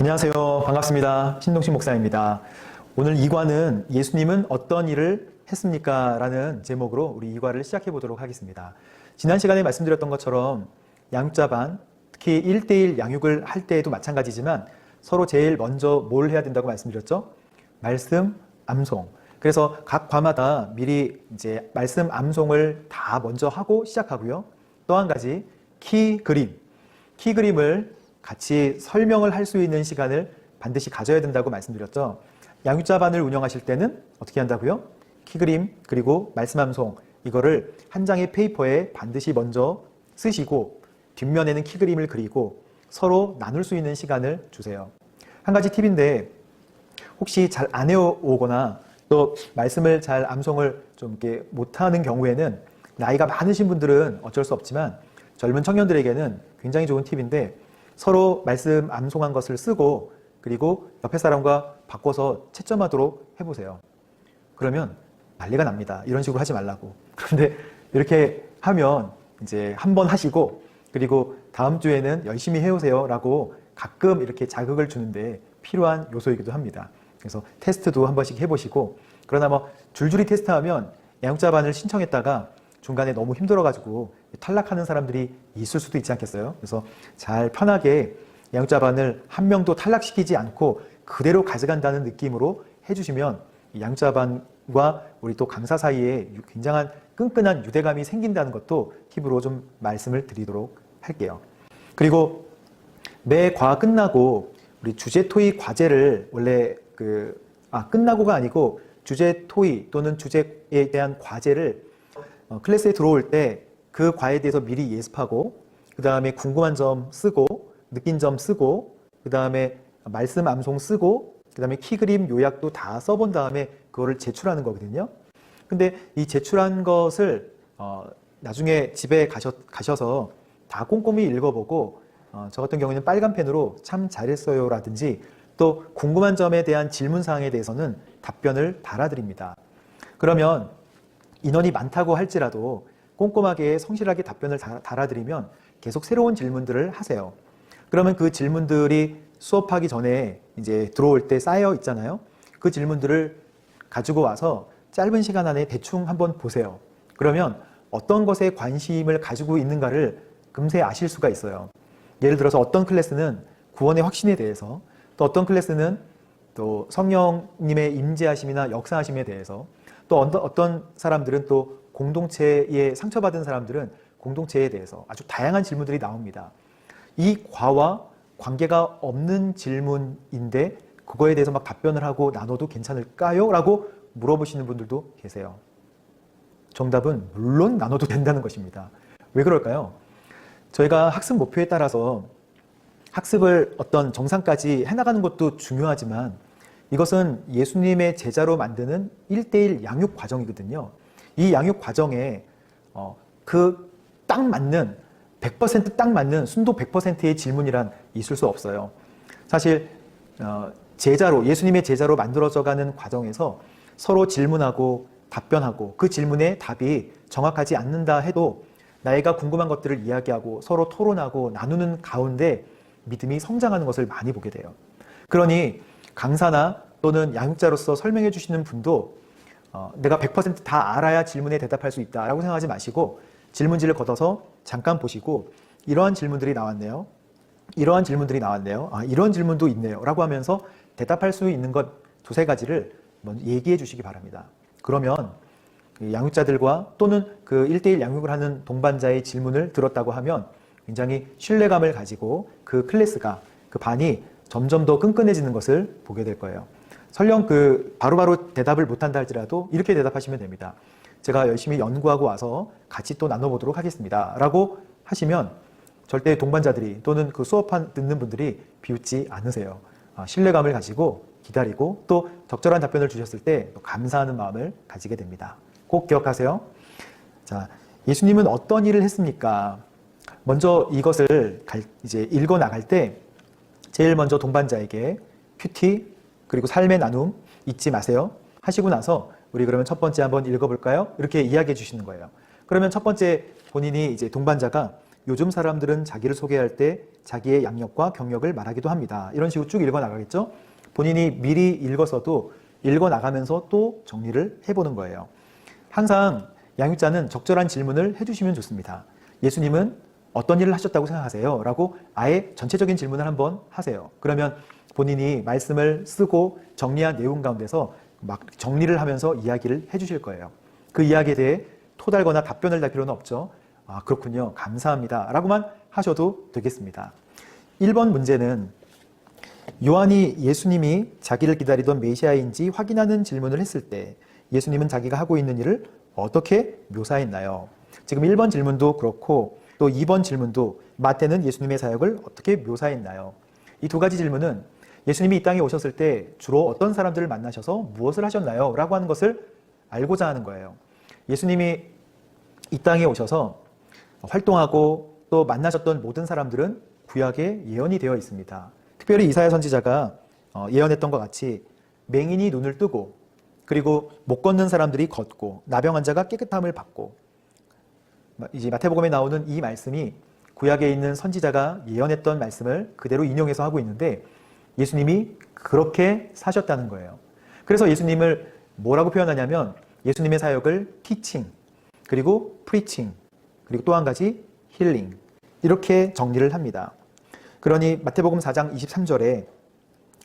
안녕하세요. 반갑습니다. 신동식 목사입니다. 오늘 2과는 예수님은 어떤 일을 했습니까? 라는 제목으로 우리 2과를 시작해 보도록 하겠습니다. 지난 시간에 말씀드렸던 것처럼 양육자반, 특히 1대1 양육을 할 때에도 마찬가지지만 서로 제일 먼저 뭘 해야 된다고 말씀드렸죠? 말씀, 암송. 그래서 각 과마다 미리 이제 말씀, 암송을 다 먼저 하고 시작하고요. 또 한 가지, 키 그림을 같이 설명을 할 수 있는 시간을 반드시 가져야 된다고 말씀드렸죠. 양육자반을 운영하실 때는 어떻게 한다고요? 키그림 그리고 말씀 암송 이거를 한 장의 페이퍼에 반드시 먼저 쓰시고 뒷면에는 키그림을 그리고 서로 나눌 수 있는 시간을 주세요. 한 가지 팁인데 혹시 잘 안 해오거나 또 말씀을 잘 암송을 좀 이렇게 못하는 경우에는 나이가 많으신 분들은 어쩔 수 없지만 젊은 청년들에게는 굉장히 좋은 팁인데 서로 말씀 암송한 것을 쓰고 그리고 옆에 사람과 바꿔서 채점하도록 해보세요. 그러면 난리가 납니다. 이런 식으로 하지 말라고. 그런데 이렇게 하면 이제 한 번 하시고 그리고 다음 주에는 열심히 해오세요 라고 가끔 이렇게 자극을 주는데 필요한 요소이기도 합니다. 그래서 테스트도 한 번씩 해보시고 그러나 뭐 줄줄이 테스트하면 양육자반을 신청했다가 중간에 너무 힘들어가지고 탈락하는 사람들이 있을 수도 있지 않겠어요? 그래서 잘 편하게 양육자반을 한 명도 탈락시키지 않고 그대로 가져간다는 느낌으로 해주시면 양육자반과 우리 또 강사 사이에 굉장한 끈끈한 유대감이 생긴다는 것도 팁으로 좀 말씀을 드리도록 할게요. 그리고 매 과 끝나고 우리 주제 토의 과제를 원래 끝나고가 아니고 주제 토의 또는 주제에 대한 과제를 클래스에 들어올 때 그 과에 대해서 미리 예습하고 그 다음에 궁금한 점 쓰고 느낀 점 쓰고 그 다음에 말씀 암송 쓰고 그 다음에 키그림 요약도 다 써본 다음에 그거를 제출하는 거거든요. 근데 이 제출한 것을 나중에 집에 가셔서 다 꼼꼼히 읽어보고 저 같은 경우에는 빨간 펜으로 참 잘했어요 라든지 또 궁금한 점에 대한 질문사항에 대해서는 답변을 달아드립니다. 그러면 인원이 많다고 할지라도 꼼꼼하게 성실하게 답변을 달아드리면 계속 새로운 질문들을 하세요. 그러면 그 질문들이 수업하기 전에 이제 들어올 때 쌓여 있잖아요. 그 질문들을 가지고 와서 짧은 시간 안에 대충 한번 보세요. 그러면 어떤 것에 관심을 가지고 있는가를 금세 아실 수가 있어요. 예를 들어서 어떤 클래스는 구원의 확신에 대해서 또 어떤 클래스는 또 성령님의 임재하심이나 역사하심에 대해서 또 어떤 사람들은 또 공동체에 상처받은 사람들은 공동체에 대해서 아주 다양한 질문들이 나옵니다. 이 과와 관계가 없는 질문인데 그거에 대해서 막 답변을 하고 나눠도 괜찮을까요? 라고 물어보시는 분들도 계세요. 정답은 물론 나눠도 된다는 것입니다. 왜 그럴까요? 저희가 학습 목표에 따라서 학습을 어떤 정상까지 해나가는 것도 중요하지만 이것은 예수님의 제자로 만드는 1대1 양육 과정이거든요. 이 양육 과정에 딱 맞는 100% 딱 맞는 순도 100%의 질문이란 있을 수 없어요. 사실 예수님의 제자로 만들어져가는 과정에서 서로 질문하고 답변하고 그 질문의 답이 정확하지 않는다 해도 나이가 궁금한 것들을 이야기하고 서로 토론하고 나누는 가운데 믿음이 성장하는 것을 많이 보게 돼요. 그러니 강사나 또는 양육자로서 설명해 주시는 분도 내가 100% 다 알아야 질문에 대답할 수 있다라고 생각하지 마시고 질문지를 걷어서 잠깐 보시고 이러한 질문들이 나왔네요. 이러한 질문들이 나왔네요. 이런 질문도 있네요. 라고 하면서 대답할 수 있는 것 두세 가지를 먼저 얘기해 주시기 바랍니다. 그러면 양육자들과 또는 그 1대1 양육을 하는 동반자의 질문을 들었다고 하면 굉장히 신뢰감을 가지고 그 클래스가 그 반이 점점 더 끈끈해지는 것을 보게 될 거예요. 설령 바로바로 대답을 못한다 할지라도 이렇게 대답하시면 됩니다. 제가 열심히 연구하고 와서 같이 또 나눠보도록 하겠습니다. 라고 하시면 절대 동반자들이 또는 그 수업 듣는 분들이 비웃지 않으세요. 신뢰감을 가지고 기다리고 또 적절한 답변을 주셨을 때 또 감사하는 마음을 가지게 됩니다. 꼭 기억하세요. 자, 예수님은 어떤 일을 했습니까? 먼저 이것을 이제 읽어 나갈 때 제일 먼저 동반자에게 큐티 그리고 삶의 나눔 잊지 마세요 하시고 나서 우리 그러면 첫 번째 한번 읽어볼까요? 이렇게 이야기해 주시는 거예요. 그러면 첫 번째 본인이 이제 동반자가 요즘 사람들은 자기를 소개할 때 자기의 양력과 경력을 말하기도 합니다. 이런 식으로 쭉 읽어나가겠죠. 본인이 미리 읽어서도 읽어나가면서 또 정리를 해보는 거예요. 항상 양육자는 적절한 질문을 해주시면 좋습니다. 예수님은 어떤 일을 하셨다고 생각하세요? 라고 아예 전체적인 질문을 한번 하세요. 그러면 본인이 말씀을 쓰고 정리한 내용 가운데서 막 정리를 하면서 이야기를 해주실 거예요. 그 이야기에 대해 토달거나 답변을 달 필요는 없죠. 아, 그렇군요. 감사합니다. 라고만 하셔도 되겠습니다. 1번 문제는 요한이 예수님이 자기를 기다리던 메시아인지 확인하는 질문을 했을 때 예수님은 자기가 하고 있는 일을 어떻게 묘사했나요? 지금 1번 질문도 그렇고 또 2번 질문도 마태는 예수님의 사역을 어떻게 묘사했나요? 이 두 가지 질문은 예수님이 이 땅에 오셨을 때 주로 어떤 사람들을 만나셔서 무엇을 하셨나요? 라고 하는 것을 알고자 하는 거예요. 예수님이 이 땅에 오셔서 활동하고 또 만나셨던 모든 사람들은 구약에 예언이 되어 있습니다. 특별히 이사야 선지자가 예언했던 것 같이 맹인이 눈을 뜨고 그리고 못 걷는 사람들이 걷고 나병 환자가 깨끗함을 받고 이제 마태복음에 나오는 이 말씀이 구약에 있는 선지자가 예언했던 말씀을 그대로 인용해서 하고 있는데 예수님이 그렇게 사셨다는 거예요. 그래서 예수님을 뭐라고 표현하냐면 예수님의 사역을 teaching, 그리고 preaching, 그리고 또 한 가지 healing 이렇게 정리를 합니다. 그러니 마태복음 4장 23절에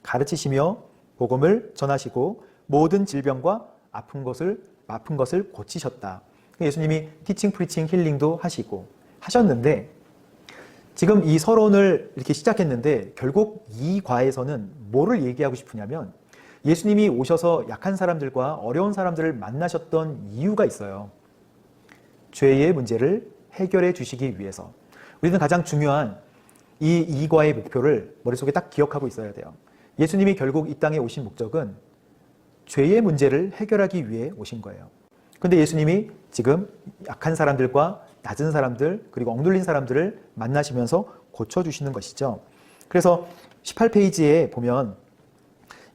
가르치시며 복음을 전하시고 모든 질병과 아픈 것을 고치셨다. 예수님이 teaching, preaching, healing도 하셨는데 지금 이 서론을 이렇게 시작했는데 결국 이 과에서는 뭐를 얘기하고 싶으냐면 예수님이 오셔서 약한 사람들과 어려운 사람들을 만나셨던 이유가 있어요. 죄의 문제를 해결해 주시기 위해서. 우리는 가장 중요한 이 이과의 목표를 머릿속에 딱 기억하고 있어야 돼요. 예수님이 결국 이 땅에 오신 목적은 죄의 문제를 해결하기 위해 오신 거예요. 근데 예수님이 지금 약한 사람들과 낮은 사람들 그리고 억눌린 사람들을 만나시면서 고쳐주시는 것이죠. 그래서 18페이지에 보면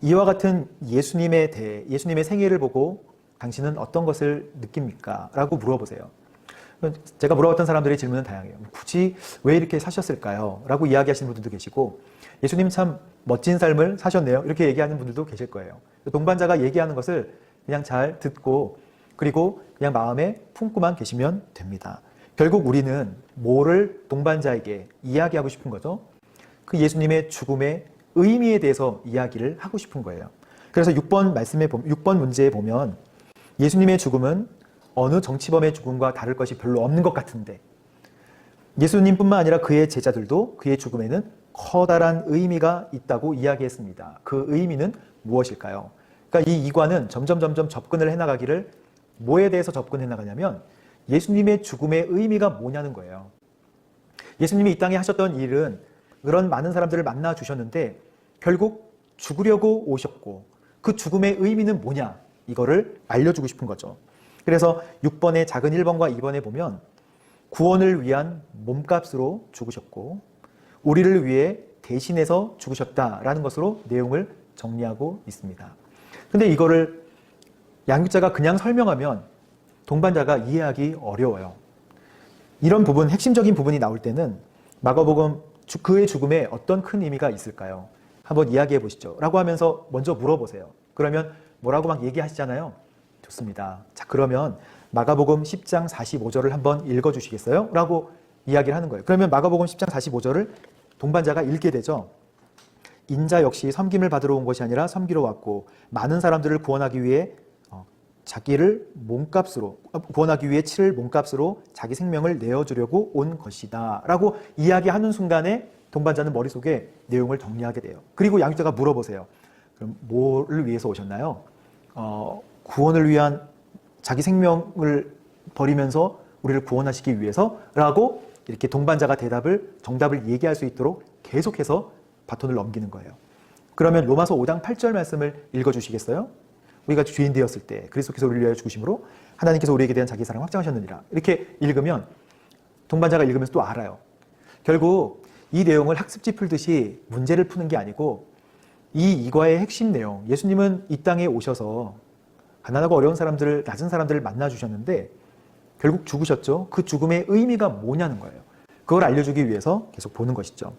이와 같은 예수님에 대해 예수님의 생애를 보고 당신은 어떤 것을 느낍니까? 라고 물어보세요. 제가 물어봤던 사람들의 질문은 다양해요. 굳이 왜 이렇게 사셨을까요? 라고 이야기하시는 분들도 계시고 예수님 참 멋진 삶을 사셨네요. 이렇게 얘기하는 분들도 계실 거예요. 동반자가 얘기하는 것을 그냥 잘 듣고 그리고 그냥 마음에 품고만 계시면 됩니다. 결국 우리는 뭐를 동반자에게 이야기하고 싶은 거죠? 그 예수님의 죽음의 의미에 대해서 이야기를 하고 싶은 거예요. 그래서 6번 문제에 보면 예수님의 죽음은 어느 정치범의 죽음과 다를 것이 별로 없는 것 같은데 예수님뿐만 아니라 그의 제자들도 그의 죽음에는 커다란 의미가 있다고 이야기했습니다. 그 의미는 무엇일까요? 그러니까 이 이과는 점점 접근을 해나가기를 뭐에 대해서 접근해 나가냐면 예수님의 죽음의 의미가 뭐냐는 거예요. 예수님이 이 땅에 하셨던 일은 그런 많은 사람들을 만나 주셨는데 결국 죽으려고 오셨고 그 죽음의 의미는 뭐냐 이거를 알려주고 싶은 거죠. 그래서 6번의 작은 1번과 2번에 보면 구원을 위한 몸값으로 죽으셨고 우리를 위해 대신해서 죽으셨다라는 것으로 내용을 정리하고 있습니다. 근데 이거를 양육자가 그냥 설명하면 동반자가 이해하기 어려워요. 이런 부분, 핵심적인 부분이 나올 때는 마가복음 그의 죽음에 어떤 큰 의미가 있을까요? 한번 이야기해 보시죠. 라고 하면서 먼저 물어보세요. 그러면 뭐라고 막 얘기하시잖아요. 좋습니다. 자, 그러면 마가복음 10장 45절을 한번 읽어주시겠어요? 라고 이야기를 하는 거예요. 그러면 마가복음 10장 45절을 동반자가 읽게 되죠. 인자 역시 섬김을 받으러 온 것이 아니라 섬기러 왔고 많은 사람들을 구원하기 위해 구원하기 위해 치를 몸값으로 자기 생명을 내어주려고 온 것이다. 라고 이야기하는 순간에 동반자는 머릿속에 내용을 정리하게 돼요. 그리고 양육자가 물어보세요. 그럼 뭐를 위해서 오셨나요? 구원을 위한 자기 생명을 버리면서 우리를 구원하시기 위해서? 라고 이렇게 동반자가 정답을 얘기할 수 있도록 계속해서 바톤을 넘기는 거예요. 그러면 로마서 5장 8절 말씀을 읽어주시겠어요? 우리가 죄인 되었을 때 그리스도께서 우리를 위하여 죽으심으로 하나님께서 우리에게 대한 자기 사랑 확증하셨느니라. 이렇게 읽으면 동반자가 읽으면서 또 알아요. 결국 이 내용을 학습지 풀듯이 문제를 푸는 게 아니고 이 이과의 핵심 내용, 예수님은 이 땅에 오셔서 가난하고 어려운 사람들을, 낮은 사람들을 만나주셨는데 결국 죽으셨죠. 그 죽음의 의미가 뭐냐는 거예요. 그걸 알려주기 위해서 계속 보는 것이죠.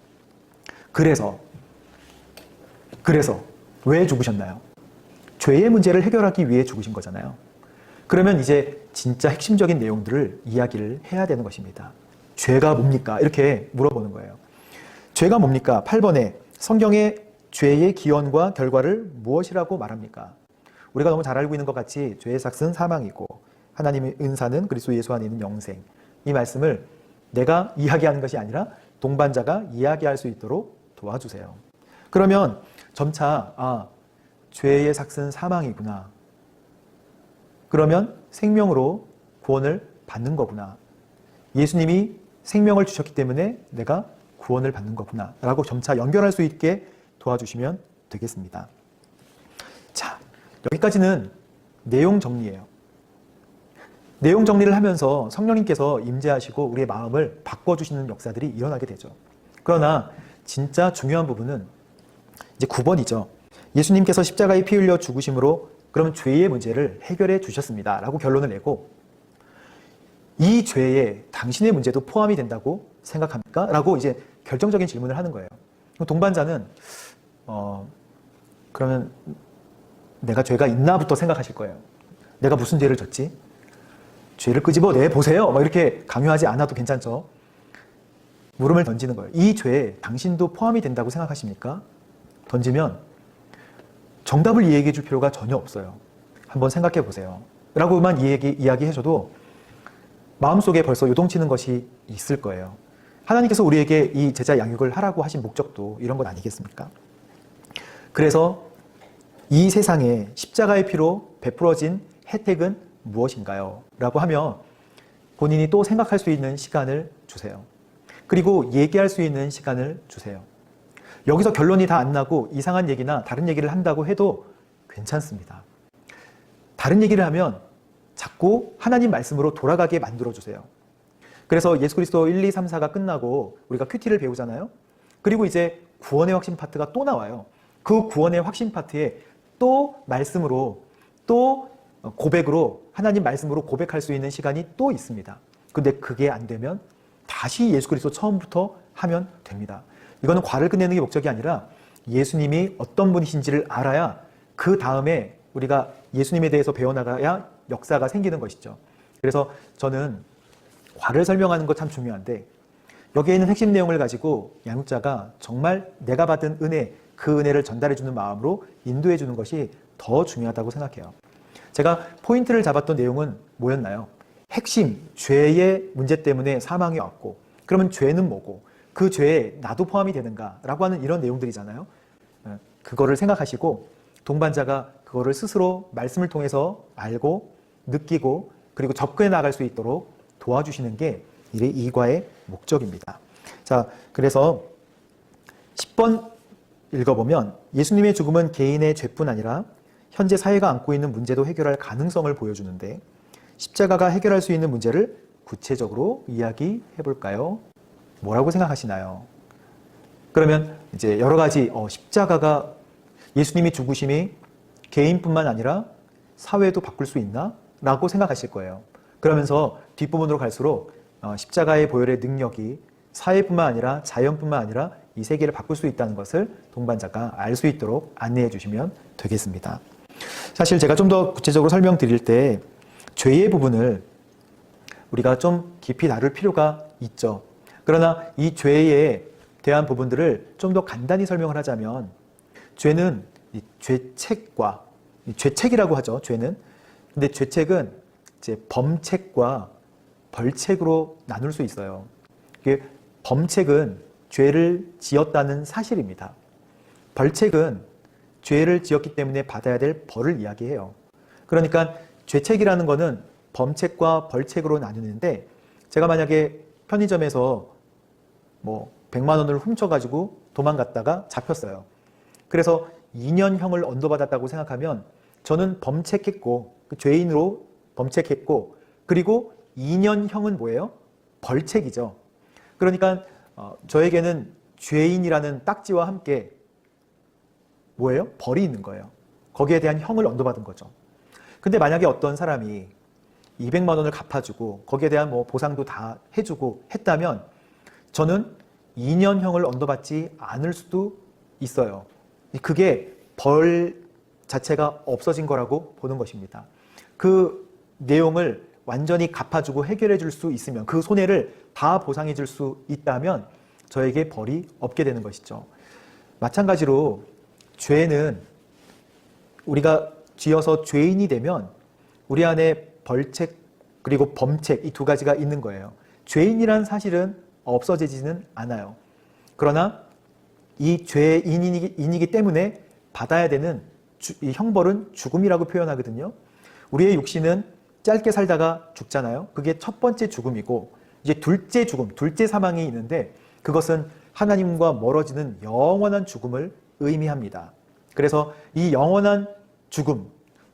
그래서 왜 죽으셨나요? 죄의 문제를 해결하기 위해 죽으신 거잖아요. 그러면 이제 진짜 핵심적인 내용들을 이야기를 해야 되는 것입니다. 죄가 뭡니까? 이렇게 물어보는 거예요. 죄가 뭡니까? 8번에 성경의 죄의 기원과 결과를 무엇이라고 말합니까? 우리가 너무 잘 알고 있는 것 같이 죄의 삭은 사망이고 하나님의 은사는 그리스도 예수 안에 있는 영생. 이 말씀을 내가 이야기하는 것이 아니라 동반자가 이야기할 수 있도록 도와주세요. 그러면 점차 죄의 삭은 사망이구나. 그러면 생명으로 구원을 받는 거구나. 예수님이 생명을 주셨기 때문에 내가 구원을 받는 거구나 라고 점차 연결할 수 있게 도와주시면 되겠습니다. 자, 여기까지는 내용 정리예요. 내용 정리를 하면서 성령님께서 임재하시고 우리의 마음을 바꿔주시는 역사들이 일어나게 되죠. 그러나 진짜 중요한 부분은 이제 9번이죠. 예수님께서 십자가에 피 흘려 죽으심으로 그러면 죄의 문제를 해결해 주셨습니다 라고 결론을 내고 이 죄에 당신의 문제도 포함이 된다고 생각합니까? 라고 이제 결정적인 질문을 하는 거예요. 동반자는 그러면 내가 죄가 있나부터 생각하실 거예요. 내가 무슨 죄를 졌지? 죄를 끄집어 내보세요. 이렇게 강요하지 않아도 괜찮죠. 물음을 던지는 거예요. 이 죄에 당신도 포함이 된다고 생각하십니까? 던지면 정답을 이야기해 줄 필요가 전혀 없어요. 한번 생각해 보세요. 라고만 이야기해줘도 마음속에 벌써 요동치는 것이 있을 거예요. 하나님께서 우리에게 이 제자 양육을 하라고 하신 목적도 이런 것 아니겠습니까? 그래서 이 세상에 십자가의 피로 베풀어진 혜택은 무엇인가요? 라고 하면 본인이 또 생각할 수 있는 시간을 주세요. 그리고 얘기할 수 있는 시간을 주세요. 여기서 결론이 다 안 나고 이상한 얘기나 다른 얘기를 한다고 해도 괜찮습니다. 다른 얘기를 하면 자꾸 하나님 말씀으로 돌아가게 만들어주세요. 그래서 예수 그리스도 1, 2, 3, 4가 끝나고 우리가 큐티를 배우잖아요. 그리고 이제 구원의 확신 파트가 또 나와요. 그 구원의 확신 파트에 또 말씀으로 또 고백으로 하나님 말씀으로 고백할 수 있는 시간이 또 있습니다. 근데 그게 안 되면 다시 예수 그리스도 처음부터 하면 됩니다. 이거는 과를 끝내는 게 목적이 아니라 예수님이 어떤 분이신지를 알아야 그 다음에 우리가 예수님에 대해서 배워나가야 역사가 생기는 것이죠. 그래서 저는 과를 설명하는 거 참 중요한데 여기에 있는 핵심 내용을 가지고 양육자가 정말 내가 받은 은혜, 그 은혜를 전달해주는 마음으로 인도해주는 것이 더 중요하다고 생각해요. 제가 포인트를 잡았던 내용은 뭐였나요? 핵심, 죄의 문제 때문에 사망이 왔고 그러면 죄는 뭐고 그 죄에 나도 포함이 되는가 라고 하는 이런 내용들이잖아요. 그거를 생각하시고 동반자가 그거를 스스로 말씀을 통해서 알고 느끼고 그리고 접근해 나갈 수 있도록 도와주시는 게 이 과의 목적입니다. 자, 그래서 10번 읽어보면 예수님의 죽음은 개인의 죄뿐 아니라 현재 사회가 안고 있는 문제도 해결할 가능성을 보여주는데 십자가가 해결할 수 있는 문제를 구체적으로 이야기해 볼까요? 뭐라고 생각하시나요? 그러면 이제 여러 가지 십자가가 예수님이 죽으심이 개인뿐만 아니라 사회도 바꿀 수 있나? 라고 생각하실 거예요. 그러면서 뒷부분으로 갈수록 십자가의 보혈의 능력이 사회뿐만 아니라 자연뿐만 아니라 이 세계를 바꿀 수 있다는 것을 동반자가 알 수 있도록 안내해 주시면 되겠습니다. 사실 제가 좀 더 구체적으로 설명드릴 때 죄의 부분을 우리가 좀 깊이 다룰 필요가 있죠. 그러나 이 죄에 대한 부분들을 좀 더 간단히 설명을 하자면 죄는 이 죄책과 죄책이라고 하죠. 죄는. 근데 죄책은 이제 범책과 벌책으로 나눌 수 있어요. 범책은 죄를 지었다는 사실입니다. 벌책은 죄를 지었기 때문에 받아야 될 벌을 이야기해요. 그러니까 죄책이라는 거는 범책과 벌책으로 나누는데 제가 만약에 편의점에서 100만 원을 훔쳐가지고 도망갔다가 잡혔어요. 그래서 2년형을 언도받았다고 생각하면 저는 범책했고 죄인으로 범책했고 그리고 2년형은 뭐예요? 벌책이죠. 그러니까 저에게는 죄인이라는 딱지와 함께 뭐예요? 벌이 있는 거예요. 거기에 대한 형을 언도받은 거죠. 근데 만약에 어떤 사람이 200만 원을 갚아주고 거기에 대한 보상도 다 해주고 했다면 저는 2년형을 언도받지 않을 수도 있어요. 그게 벌 자체가 없어진 거라고 보는 것입니다. 그 내용을 완전히 갚아주고 해결해 줄 수 있으면, 그 손해를 다 보상해 줄 수 있다면 저에게 벌이 없게 되는 것이죠. 마찬가지로 죄는 우리가 지어서 죄인이 되면 우리 안에 벌책 그리고 범책, 이 두 가지가 있는 거예요. 죄인이란 사실은 없어지지는 않아요. 그러나 이 죄인이기 때문에 받아야 되는 이 형벌은 죽음이라고 표현하거든요. 우리의 육신은 짧게 살다가 죽잖아요. 그게 첫 번째 죽음이고, 이제 둘째 죽음, 둘째 사망이 있는데 그것은 하나님과 멀어지는 영원한 죽음을 의미합니다. 그래서 이 영원한 죽음,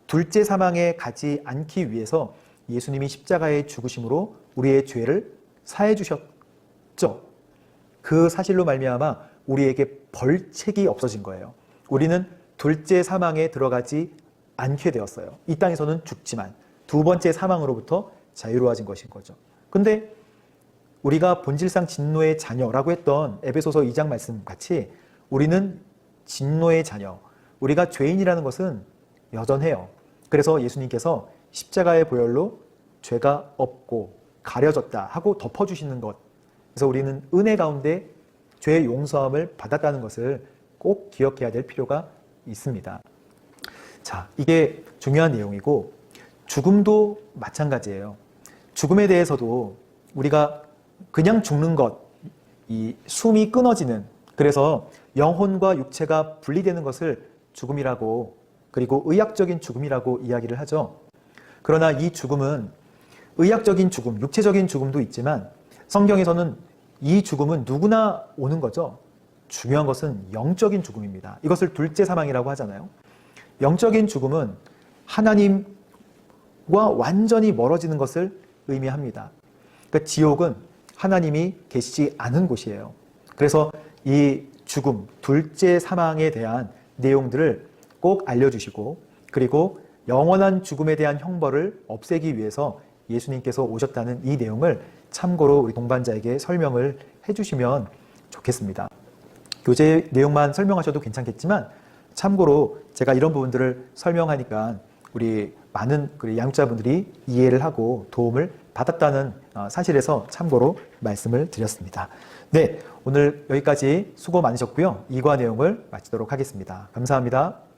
둘째 사망에 가지 않기 위해서 예수님이 십자가에 죽으심으로 우리의 죄를 사해 주셨죠. 그 사실로 말미암아 우리에게 벌책이 없어진 거예요. 우리는 둘째 사망에 들어가지 않게 되었어요. 이 땅에서는 죽지만 두 번째 사망으로부터 자유로워진 것인 거죠. 근데 우리가 본질상 진노의 자녀라고 했던 에베소서 2장 말씀 같이 우리는 진노의 자녀, 우리가 죄인이라는 것은 여전해요. 그래서 예수님께서 십자가의 보혈로 죄가 없고 가려졌다 하고 덮어주시는 것, 그래서 우리는 은혜 가운데 죄의 용서함을 받았다는 것을 꼭 기억해야 될 필요가 있습니다. 자, 이게 중요한 내용이고, 죽음도 마찬가지예요. 죽음에 대해서도 우리가 그냥 죽는 것, 이 숨이 끊어지는, 그래서 영혼과 육체가 분리되는 것을 죽음이라고, 그리고 의학적인 죽음이라고 이야기를 하죠. 그러나 이 죽음은 의학적인 죽음, 육체적인 죽음도 있지만 성경에서는 이 죽음은 누구나 오는 거죠. 중요한 것은 영적인 죽음입니다. 이것을 둘째 사망이라고 하잖아요. 영적인 죽음은 하나님과 완전히 멀어지는 것을 의미합니다. 그러니까 지옥은 하나님이 계시지 않은 곳이에요. 그래서 이 죽음, 둘째 사망에 대한 내용들을 꼭 알려주시고, 그리고 영원한 죽음에 대한 형벌을 없애기 위해서 예수님께서 오셨다는 이 내용을 참고로 우리 동반자에게 설명을 해주시면 좋겠습니다. 교재 내용만 설명하셔도 괜찮겠지만 참고로 제가 이런 부분들을 설명하니까 우리 많은 양육자분들이 이해를 하고 도움을 받았다는 사실에서 참고로 말씀을 드렸습니다. 네, 오늘 여기까지 수고 많으셨고요. 이과 내용을 마치도록 하겠습니다. 감사합니다.